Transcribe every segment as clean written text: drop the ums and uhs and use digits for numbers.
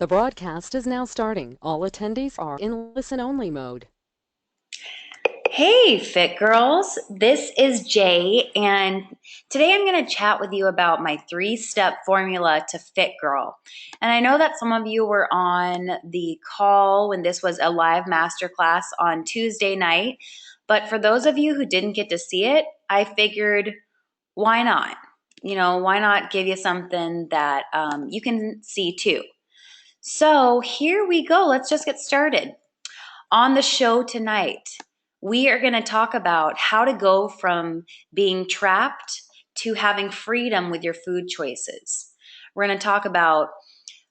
The broadcast is now starting. All attendees are in listen-only mode. Hey, Fit Girls. This is Jay, and today I'm going to chat with you about my three-step formula to Fit Girl. And I know that some of you were on the call when this was a live masterclass on Tuesday night, but for those of you who didn't get to see it, I figured, why not? Why not give you something that you can see too? So here we go. Let's just get started. On the show tonight, we are going to talk about how to go from being trapped to having freedom with your food choices. We're going to talk about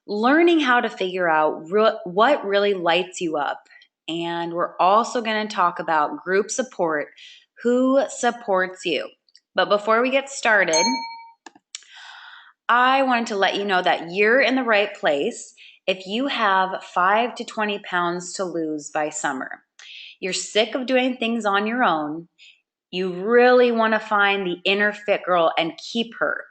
learning how to figure out what really lights you up. And we're also going to talk about group support, who supports you. But before we get started, I wanted to let you know that you're in the right place if you have 5 to 20 pounds to lose by summer. You're sick of doing things on your own. You really want to find the inner fit girl and keep her.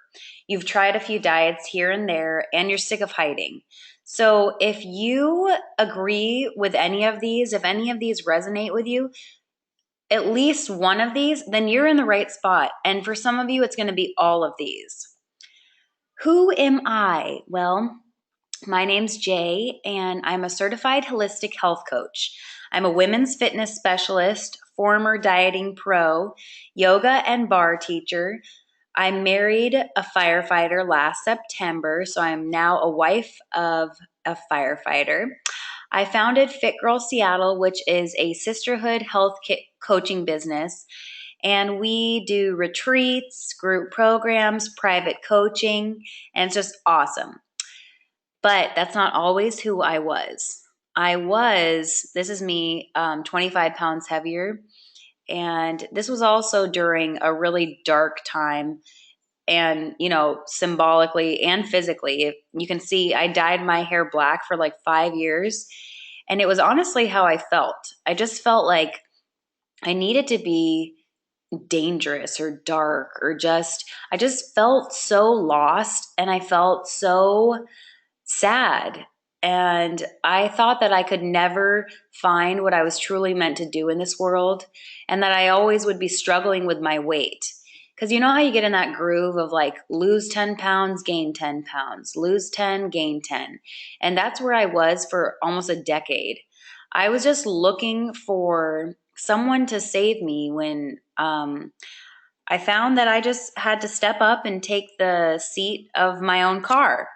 You've tried a few diets here and there, and you're sick of hiding. So if you agree with any of these, if any of these resonate with you, at least one of these, then you're in the right spot. And for some of you, it's going to be all of these. Who am I? Well, my name's Jay, and I'm a certified holistic health coach. I'm a women's fitness specialist, former dieting pro, yoga and bar teacher. I married a firefighter last September, so I'm now a wife of a firefighter. I founded Fit Girl Seattle, which is a sisterhood health coaching business. And we do retreats, group programs, private coaching, and it's just awesome. But that's not always who I was. This is me, 25 pounds heavier. And this was also during a really dark time. And, symbolically and physically, you can see I dyed my hair black for like 5 years. And it was honestly how I felt. I just felt like I needed to be dangerous or dark I just felt so lost and I felt so sad. And I thought that I could never find what I was truly meant to do in this world, and that I always would be struggling with my weight. Because you know how you get in that groove of like lose 10 pounds, gain 10 pounds, lose 10, gain 10. And that's where I was for almost a decade. I was just looking for someone to save me when I found that I just had to step up and take the seat of my own car.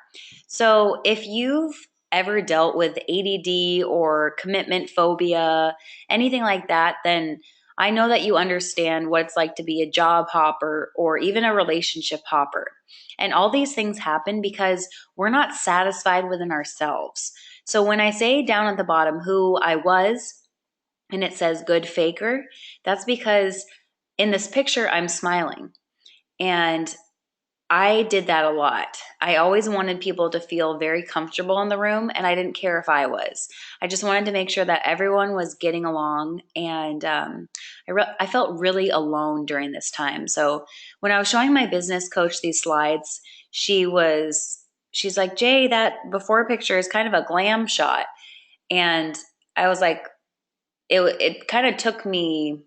So if you've ever dealt with ADD or commitment phobia, anything like that, then I know that you understand what it's like to be a job hopper or even a relationship hopper. And all these things happen because we're not satisfied within ourselves. So when I say down at the bottom who I was, and it says good faker, that's because in this picture I'm smiling. And I did that a lot. I always wanted people to feel very comfortable in the room, and I didn't care if I was. I just wanted to make sure that everyone was getting along, and I felt really alone during this time. So when I was showing my business coach these slides, she's like, Jay, that before picture is kind of a glam shot. And I was like, it kind of took me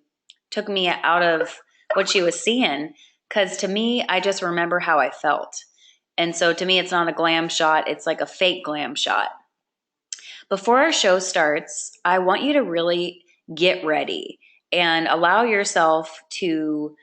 out of what she was seeing, because to me, I just remember how I felt. And so to me, it's not a glam shot. It's like a fake glam shot. Before our show starts, I want you to really get ready and allow yourself to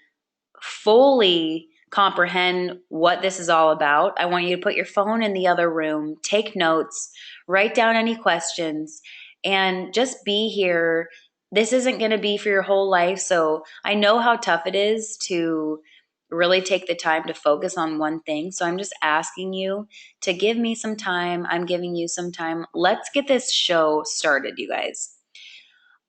fully comprehend what this is all about. I want you to put your phone in the other room, take notes, write down any questions, and just be here. This isn't going to be for your whole life. So I know how tough it is to really take the time to focus on one thing. So I'm just asking you to give me some time. I'm giving you some time. Let's get this show started, you guys.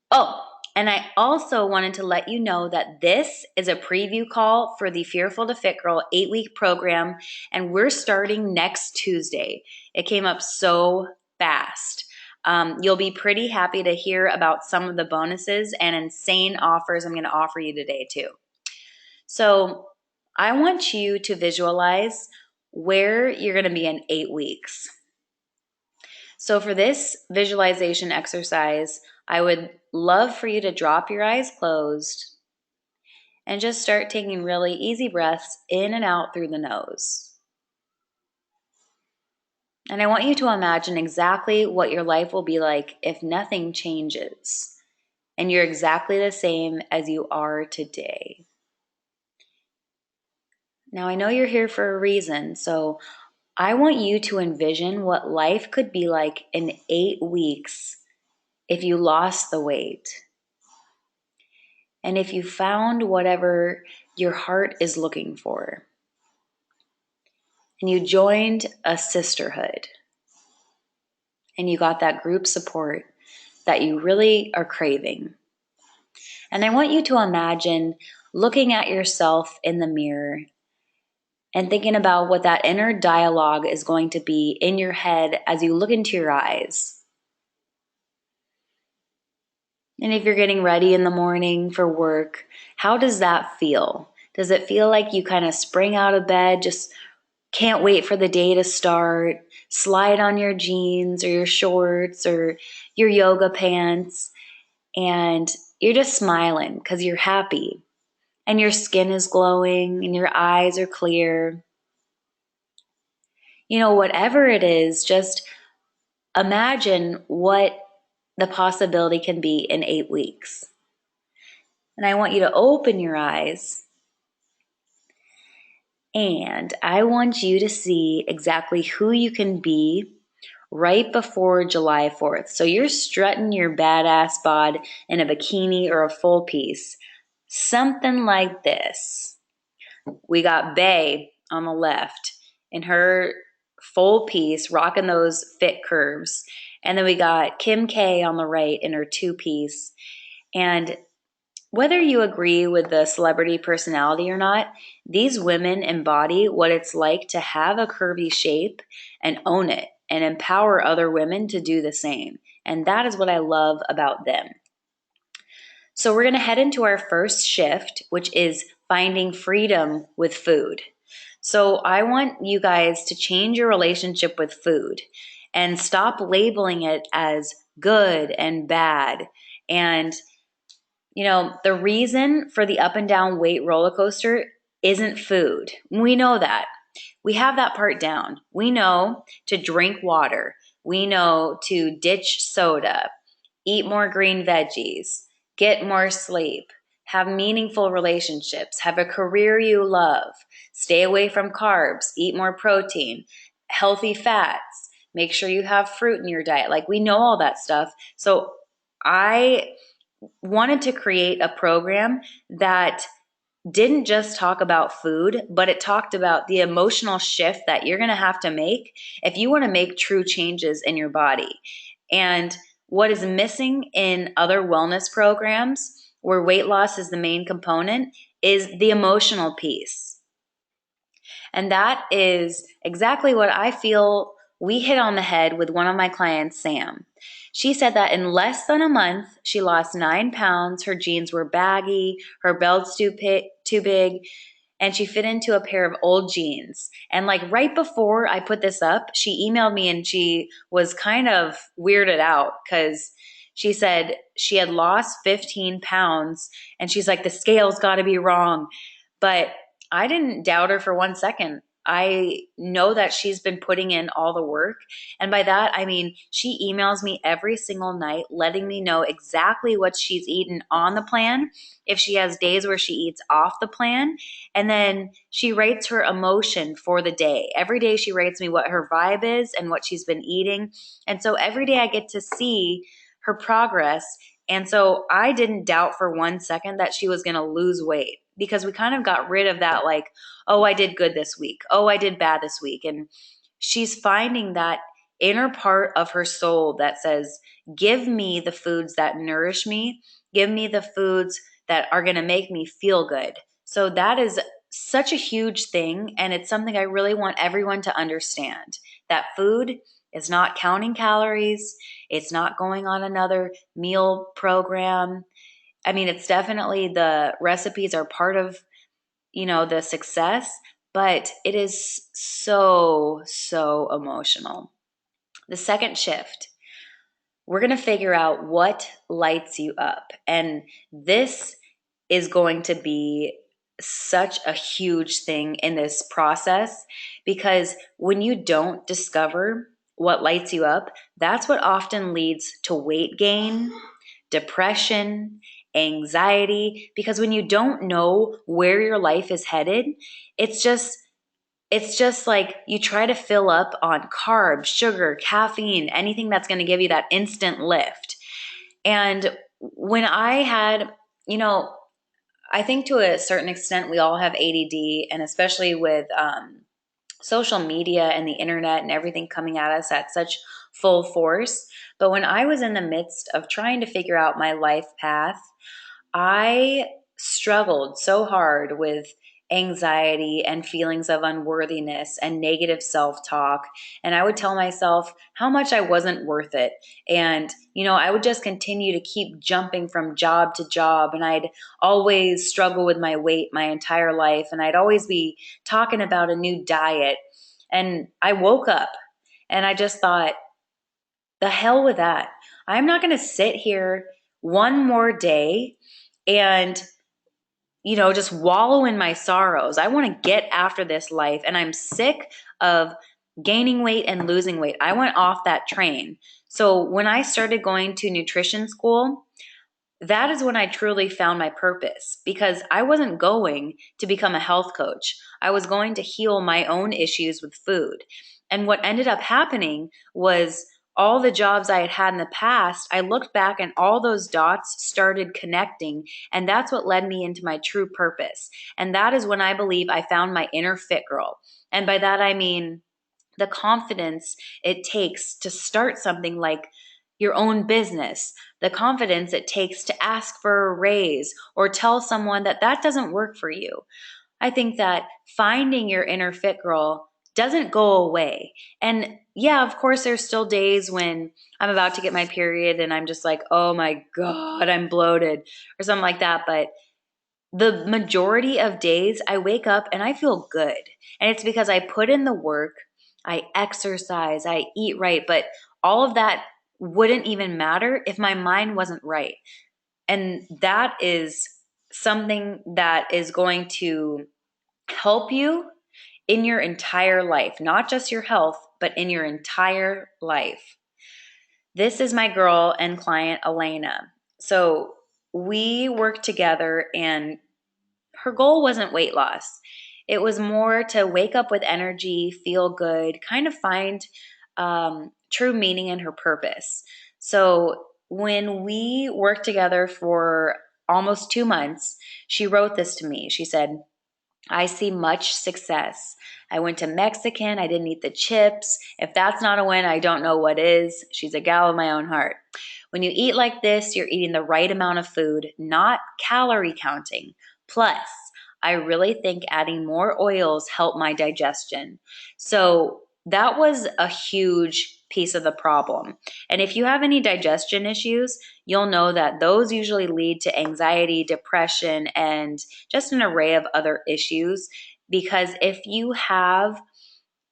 Oh, and I also wanted to let you know that this is a preview call for the Fearful to Fit Girl 8-week program, and we're starting next Tuesday. It came up so fast. You'll be pretty happy to hear about some of the bonuses and insane offers I'm going to offer you today too. So I want you to visualize where you're going to be in 8 weeks. So for this visualization exercise, I would love for you to drop your eyes closed and just start taking really easy breaths in and out through the nose. And I want you to imagine exactly what your life will be like if nothing changes and you're exactly the same as you are today. Now, I know you're here for a reason, so I want you to envision what life could be like in 8 weeks if you lost the weight and if you found whatever your heart is looking for and you joined a sisterhood and you got that group support that you really are craving. And I want you to imagine looking at yourself in the mirror and thinking about what that inner dialogue is going to be in your head as you look into your eyes. And if you're getting ready in the morning for work, how does that feel? Does it feel like you kind of spring out of bed, just can't wait for the day to start, slide on your jeans or your shorts or your yoga pants, and you're just smiling because you're happy and your skin is glowing and your eyes are clear? Whatever it is, just imagine what the possibility can be in 8 weeks. And I want you to open your eyes and I want you to see exactly who you can be right before July 4th. So you're strutting your badass bod in a bikini or a full piece, something like this. We got Bay on the left in her full piece, rocking those fit curves. And then we got Kim K on the right in her 2-piece. And whether you agree with the celebrity personality or not, these women embody what it's like to have a curvy shape and own it and empower other women to do the same. And that is what I love about them. So we're going to head into our first shift, which is finding freedom with food. So I want you guys to change your relationship with food and stop labeling it as good and bad. And the reason for the up and down weight roller coaster isn't food. We know that. We have that part down. We know to drink water. We know to ditch soda, eat more green veggies, get more sleep, have meaningful relationships, have a career you love, stay away from carbs, eat more protein, healthy fats, make sure you have fruit in your diet. Like, we know all that stuff. So I wanted to create a program that didn't just talk about food, but it talked about the emotional shift that you're going to have to make if you want to make true changes in your body. And what is missing in other wellness programs where weight loss is the main component is the emotional piece. And that is exactly what I feel we hit on the head with one of my clients, Sam. She said that in less than a month, she lost 9 pounds. Her jeans were baggy, her belt's too big, and she fit into a pair of old jeans. And like right before I put this up, she emailed me and she was kind of weirded out because she said she had lost 15 pounds and she's like, the scale's got to be wrong. But I didn't doubt her for 1 second. I know that she's been putting in all the work. And by that, I mean, she emails me every single night, letting me know exactly what she's eaten on the plan, if she has days where she eats off the plan. And then she rates her emotion for the day. Every day she rates me what her vibe is and what she's been eating. And so every day I get to see her progress. And so I didn't doubt for 1 second that she was going to lose weight, because we kind of got rid of that, like, oh, I did good this week. Oh, I did bad this week. And she's finding that inner part of her soul that says, give me the foods that nourish me. Give me the foods that are going to make me feel good. So that is such a huge thing. And it's something I really want everyone to understand, that food is not counting calories. It's not going on another meal program. I mean, it's definitely, the recipes are part of, the success, but it is so, so emotional. The second shift, we're going to figure out what lights you up. And this is going to be such a huge thing in this process, because when you don't discover what lights you up, that's what often leads to weight gain, depression, anxiety. Because when you don't know where your life is headed, it's just like you try to fill up on carbs, sugar, caffeine, anything that's going to give you that instant lift. And when I had, you know, I think to a certain extent we all have ADD, and especially with social media and the internet and everything coming at us at such full force. But when I was in the midst of trying to figure out my life path, I struggled so hard with anxiety and feelings of unworthiness and negative self talk. And I would tell myself how much I wasn't worth it. And, I would just continue to keep jumping from job to job. And I'd always struggle with my weight my entire life. And I'd always be talking about a new diet. And I woke up and I just thought, the hell with that. I'm not going to sit here one more day and just wallow in my sorrows. I want to get after this life, and I'm sick of gaining weight and losing weight. I went off that train. So when I started going to nutrition school, that is when I truly found my purpose, because I wasn't going to become a health coach. I was going to heal my own issues with food. And what ended up happening was all the jobs I had had in the past, I looked back and all those dots started connecting. And that's what led me into my true purpose. And that is when I believe I found my inner fit girl. And by that, I mean the confidence it takes to start something like your own business, the confidence it takes to ask for a raise or tell someone that that doesn't work for you. I think that finding your inner fit girl doesn't go away. And yeah, of course, there's still days when I'm about to get my period and I'm just like, oh my God, I'm bloated or something like that. But the majority of days I wake up and I feel good. And it's because I put in the work, I exercise, I eat right. But all of that wouldn't even matter if my mind wasn't right. And that is something that is going to help you in your entire life, not just your health, but in your entire life. This is my girl and client, Elena. So we worked together, and her goal wasn't weight loss. It was more to wake up with energy, feel good, kind of find true meaning in her purpose. So when we worked together for almost 2 months, she wrote this to me. She said, I see much success. I went to Mexican. I didn't eat the chips. If that's not a win, I don't know what is. She's a gal of my own heart. When you eat like this, you're eating the right amount of food, not calorie counting. Plus, I really think adding more oils help my digestion. So that was a huge piece of the problem. And if you have any digestion issues, you'll know that those usually lead to anxiety, depression, and just an array of other issues. Because if you have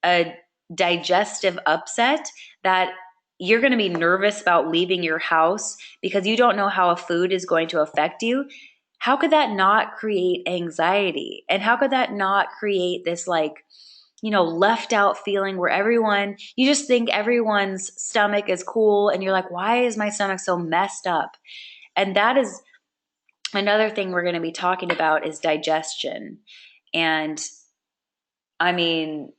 a digestive upset, that you're going to be nervous about leaving your house because you don't know how a food is going to affect you. How could that not create anxiety? And how could that not create this left out feeling where you just think everyone's stomach is cool and you're like, why is my stomach so messed up? And that is another thing we're going to be talking about, is digestion. And I mean,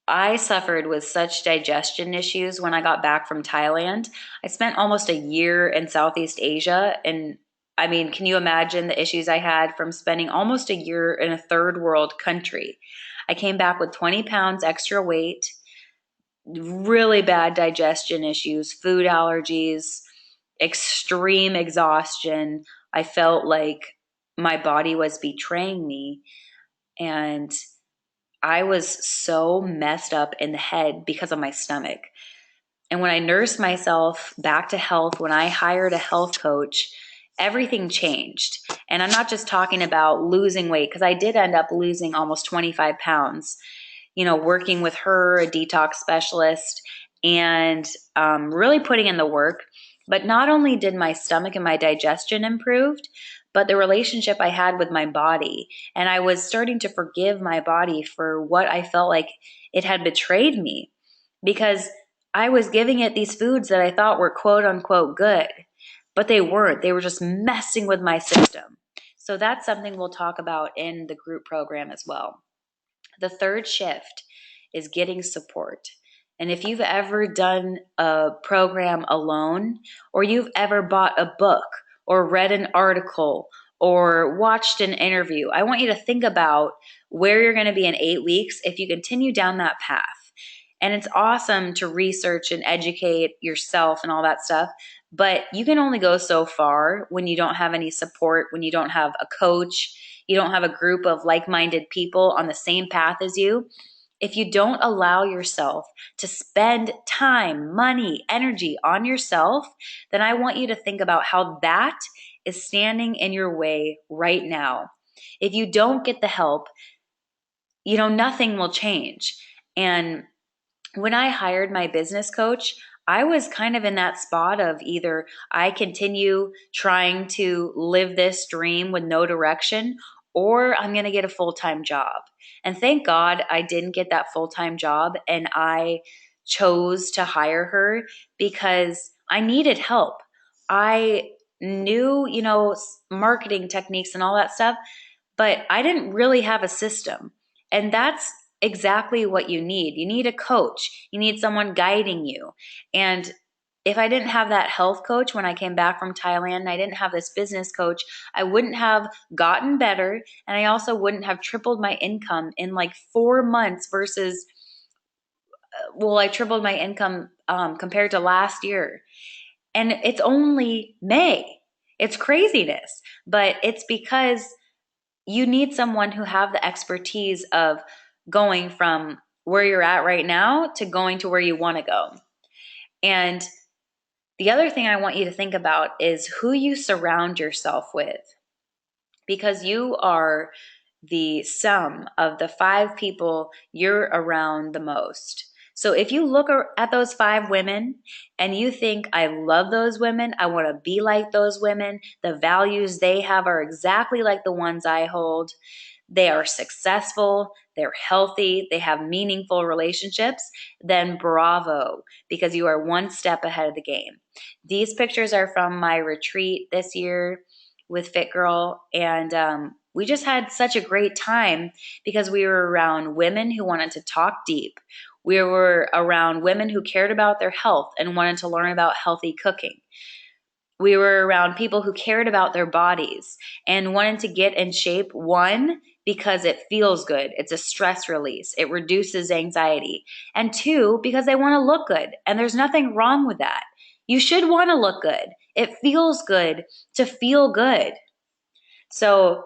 I suffered with such digestion issues when I got back from Thailand. I spent almost a year in Southeast Asia. And I mean, can you imagine the issues I had from spending almost a year in a third world country? I came back with 20 pounds extra weight, really bad digestion issues, food allergies, extreme exhaustion. I felt like my body was betraying me. And I was so messed up in the head because of my stomach. And when I nursed myself back to health, when I hired a health coach, everything changed. And I'm not just talking about losing weight, because I did end up losing almost 25 pounds, working with her, a detox specialist. and really putting in the work. But not only did my stomach and my digestion improved, but the relationship I had with my body. And I was starting to forgive my body for what I felt like it had betrayed me, because I was giving it these foods that I thought were quote unquote good, but they weren't. They were just messing with my system. So that's something we'll talk about in the group program as well. The third shift is getting support. And if you've ever done a program alone, or you've ever bought a book or read an article or watched an interview, I want you to think about where you're going to be in 8 weeks if you continue down that path. And it's awesome to research and educate yourself and all that stuff, but you can only go so far when you don't have any support, when you don't have a coach, you don't have a group of like-minded people on the same path as you. If you don't allow yourself to spend time, money, energy on yourself, then I want you to think about how that is standing in your way right now. If you don't get the help, nothing will change. And when I hired my business coach, I was kind of in that spot of either I continue trying to live this dream with no direction, or I'm going to get a full-time job. And thank God I didn't get that full-time job, and I chose to hire her because I needed help. I knew, marketing techniques and all that stuff, but I didn't really have a system. And that's exactly what you need. You need a coach. You need someone guiding you. And if I didn't have that health coach when I came back from Thailand, and I didn't have this business coach, I wouldn't have gotten better. And I also wouldn't have tripled my income in like 4 months versus, I tripled my income compared to last year. And it's only May. It's craziness. But it's because you need someone who have the expertise of going from where you're at right now to going to where you want to go. And the other thing I want you to think about is who you surround yourself with, because you are the sum of the 5 people you're around the most. So if you look at those 5 women and you think, I love those women, I want to be like those women, the values they have are exactly like the ones I hold, they are successful, they're healthy, they have meaningful relationships, then bravo, because you are one step ahead of the game. These pictures are from my retreat this year with Fit Girl, and we just had such a great time because we were around women who wanted to talk deep. We were around women who cared about their health and wanted to learn about healthy cooking. We were around people who cared about their bodies and wanted to get in shape, one, because it feels good. It's a stress release. It reduces anxiety. And 2, because they want to look good. And there's nothing wrong with that. You should want to look good. It feels good to feel good. So,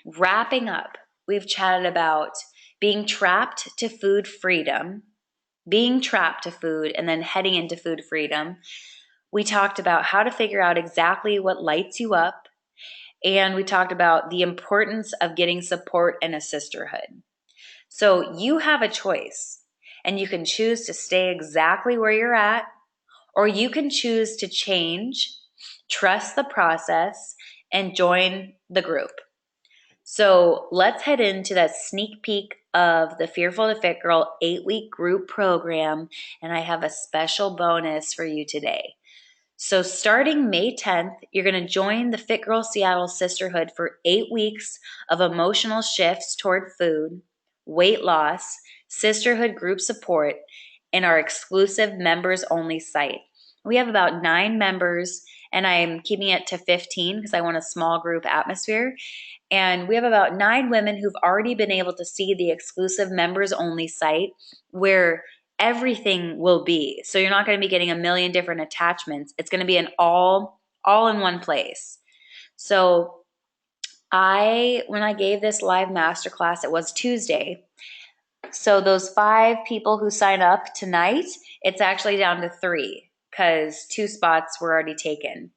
wrapping up, we've chatted about being trapped to food freedom, being trapped to food, and then heading into food freedom. We talked about how to figure out exactly what lights you up. And we talked about the importance of getting support in a sisterhood. So you have a choice, and you can choose to stay exactly where you're at, or you can choose to change, trust the process, and join the group. So let's head into that sneak peek of the Fearful to Fit Girl 8-week group program. And I have a special bonus for you today. So starting May 10th, you're going to join the Fit Girl Seattle Sisterhood for 8 weeks of emotional shifts toward food, weight loss, sisterhood group support, in our exclusive members only site. We have about 9 members, and I'm keeping it to 15 because I want a small group atmosphere. And we have about 9 women who've already been able to see the exclusive members only site where everything will be. So you're not going to be getting a million different attachments. It's going to be an all in one place. So when I gave this live masterclass, it was Tuesday. So those 5 people who sign up tonight, it's actually down to 3 because 2 spots were already taken.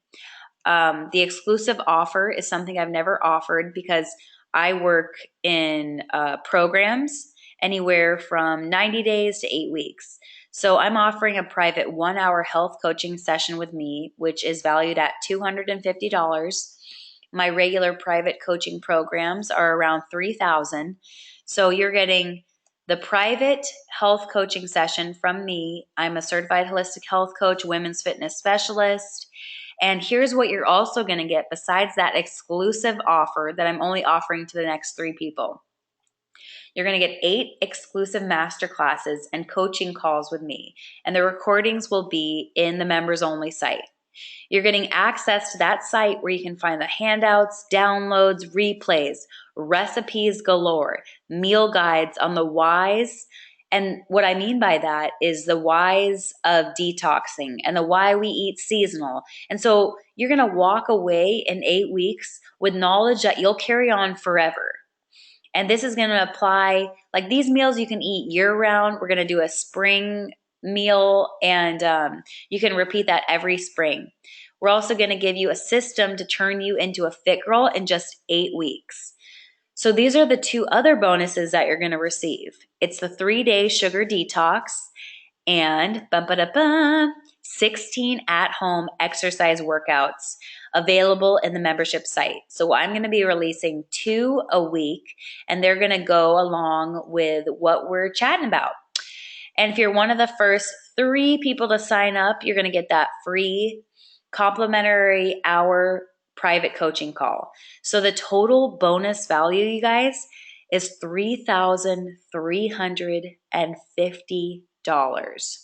The exclusive offer is something I've never offered because I work in programs anywhere from 90 days to 8 weeks. So I'm offering a private 1-hour health coaching session with me, which is valued at $250. My regular private coaching programs are around $3,000. So you're getting the private health coaching session from me. I'm a certified holistic health coach, women's fitness specialist. And here's what you're also going to get besides that exclusive offer that I'm only offering to the next 3 people. You're going to get 8 exclusive masterclasses and coaching calls with me, and the recordings will be in the members only site. You're getting access to that site where you can find the handouts, downloads, replays, recipes galore, meal guides on the whys. And what I mean by that is the whys of detoxing and the why we eat seasonal. And so you're going to walk away in 8 weeks with knowledge that you'll carry on forever. And this is going to apply, like these meals you can eat year round. We're going to do a spring meal, and you can repeat that every spring. We're also going to give you a system to turn you into a fit girl in just 8 weeks. So these are the 2 other bonuses that you're going to receive. It's the 3-day sugar detox and 16 at-home exercise workouts available in the membership site. So I'm going to be releasing 2 a week, and they're going to go along with what we're chatting about. And if you're one of the first 3 people to sign up, you're going to get that free complimentary hour private coaching call. So the total bonus value, you guys, is $3,350.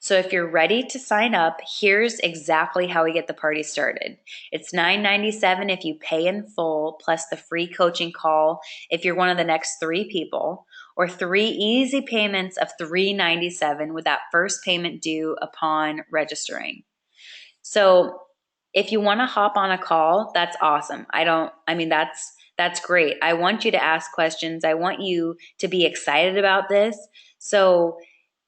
So if you're ready to sign up, here's exactly how we get the party started. It's $997 if you pay in full, plus the free coaching call if you're one of the next 3 people, or 3 easy payments of $397 with that first payment due upon registering. So if you want to hop on a call, that's awesome. That's great. I want you to ask questions. I want you to be excited about this. So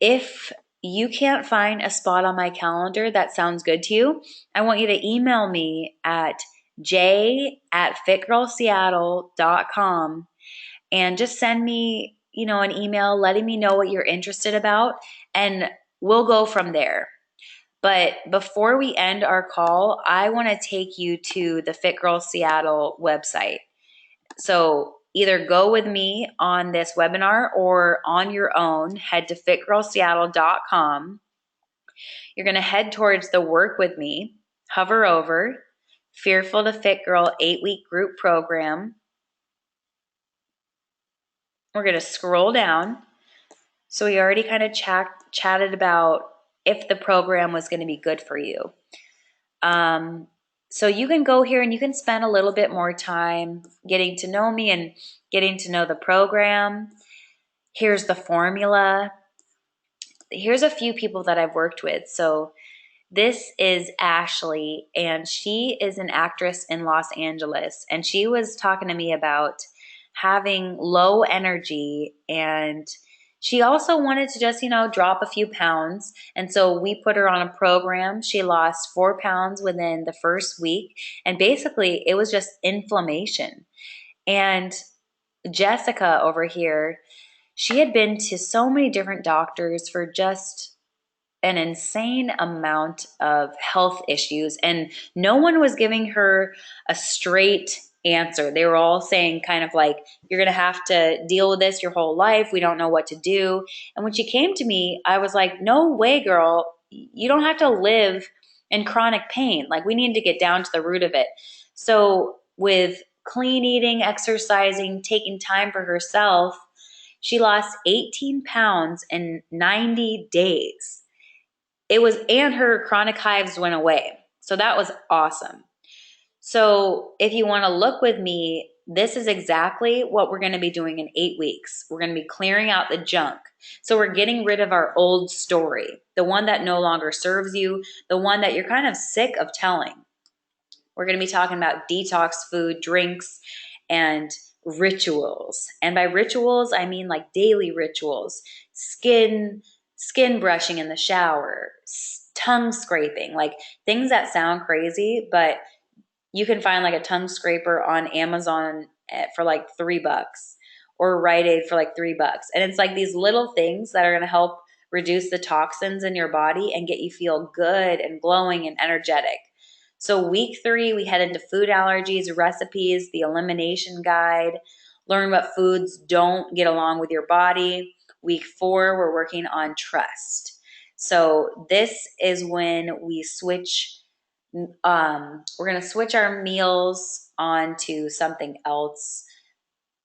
if you can't find a spot on my calendar that sounds good to you, I want you to email me at j@fitgirlseattle.com and just send me, an email letting me know what you're interested about, and we'll go from there. But before we end our call, I want to take you to the Fit Girl Seattle website. So either go with me on this webinar or on your own, head to fitgirlseattle.com. You're going to head towards the work with me, hover over Fearful to Fit Girl 8-week group program. We're going to scroll down. So we already kind of chatted about if the program was going to be good for you. So you can go here and you can spend a little bit more time getting to know me and getting to know the program. Here's the formula. Here's a few people that I've worked with. So this is Ashley, and she is an actress in Los Angeles, and she was talking to me about having low energy, and she also wanted to just, drop a few pounds. And so we put her on a program. She lost 4 pounds within the first week, and basically it was just inflammation. And Jessica over here, she had been to so many different doctors for just an insane amount of health issues, and no one was giving her a straight answer. They were all saying kind of like, you're going to have to deal with this your whole life. We don't know what to do. And when she came to me, I was like, no way, girl. You don't have to live in chronic pain. Like, we need to get down to the root of it. So with clean eating, exercising, taking time for herself, she lost 18 pounds in 90 days. And her chronic hives went away. So that was awesome. So if you want to look with me, this is exactly what we're going to be doing in 8 weeks. We're going to be clearing out the junk. So we're getting rid of our old story, the one that no longer serves you, the one that you're kind of sick of telling. We're going to be talking about detox food, drinks, and rituals. And by rituals, I mean like daily rituals, skin brushing in the shower, tongue scraping, like things that sound crazy, but you can find like a tongue scraper on Amazon for like $3 or Rite Aid for like $3. And it's like these little things that are going to help reduce the toxins in your body, and get you feel good and glowing and energetic. So week 3, we head into food allergies, recipes, the elimination guide, learn what foods don't get along with your body. Week 4, we're working on trust. So this is when we switch. We're going to switch our meals onto something else.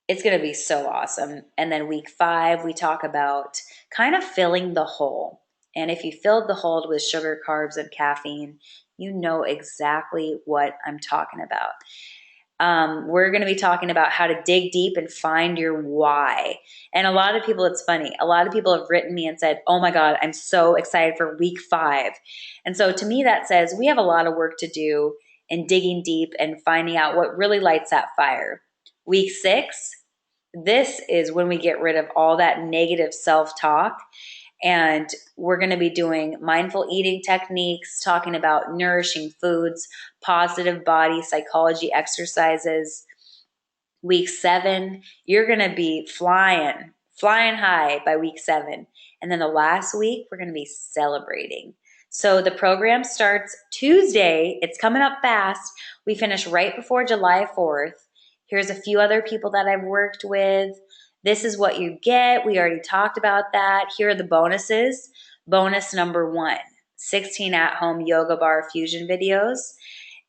It's going to be so awesome. And then week 5, we talk about kind of filling the hole. And if you filled the hole with sugar, carbs, and caffeine, you know exactly what I'm talking about. We're going to be talking about how to dig deep and find your why. And a lot of people, it's funny, a lot of people have written me and said, oh my God, I'm so excited for week 5. And so to me, that says we have a lot of work to do in digging deep and finding out what really lights that fire. Week 6, this is when we get rid of all that negative self-talk. And we're going to be doing mindful eating techniques, talking about nourishing foods, positive body psychology exercises. Week 7, you're going to be flying high by week 7. And then the last week, we're going to be celebrating. So the program starts Tuesday. It's coming up fast. We finish right before July 4th. Here's a few other people that I've worked with. This is what you get. We already talked about that. Here are the bonuses. Bonus number 1, 16 at-home yoga bar fusion videos.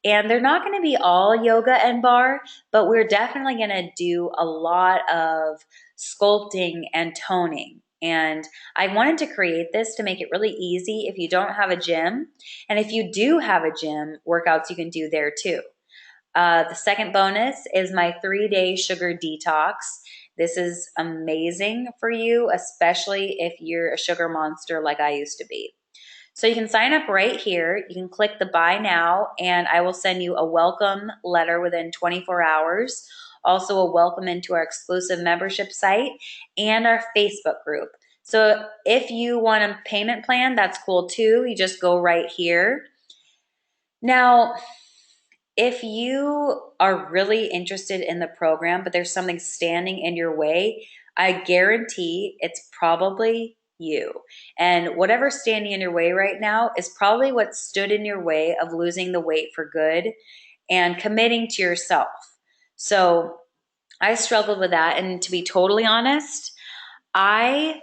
And they're not going to be all yoga and bar, but we're definitely going to do a lot of sculpting and toning. And I wanted to create this to make it really easy if you don't have a gym. And if you do have a gym, workouts you can do there too. The second bonus is my 3-day sugar detox. This is amazing for you, especially if you're a sugar monster like I used to be. So you can sign up right here. You can click the buy now, and I will send you a welcome letter within 24 hours. Also a welcome into our exclusive membership site and our Facebook group. So if you want a payment plan, that's cool too. You just go right here. Now, if you are really interested in the program, but there's something standing in your way, I guarantee it's probably you. And whatever's standing in your way right now is probably what stood in your way of losing the weight for good and committing to yourself. So I struggled with that. And to be totally honest, oh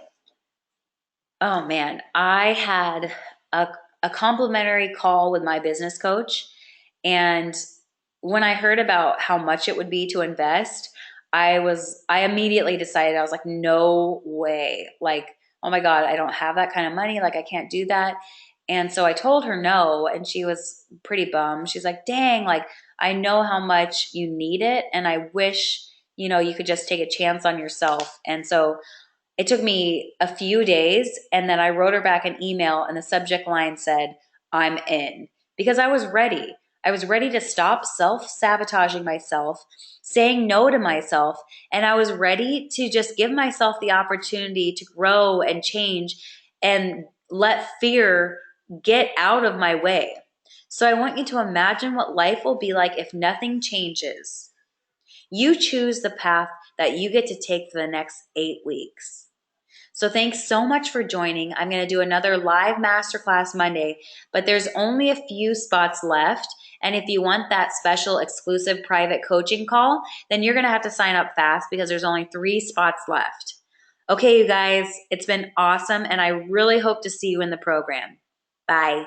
man, I had a complimentary call with my business coach. And when I heard about how much it would be to invest, I immediately decided, I was like, no way. Like, oh my God, I don't have that kind of money. Like, I can't do that. And so I told her no, and she was pretty bummed. She's like, dang, like, I know how much you need it. And I wish, you could just take a chance on yourself. And so it took me a few days, and then I wrote her back an email, and the subject line said, I'm in, because I was ready. I was ready to stop self-sabotaging myself, saying no to myself, and I was ready to just give myself the opportunity to grow and change and let fear get out of my way. So I want you to imagine what life will be like if nothing changes. You choose the path that you get to take for the next 8 weeks. So thanks so much for joining. I'm going to do another live masterclass Monday, but there's only a few spots left. And if you want that special exclusive private coaching call, then you're going to have to sign up fast because there's only 3 spots left. Okay, you guys, it's been awesome, and I really hope to see you in the program. Bye.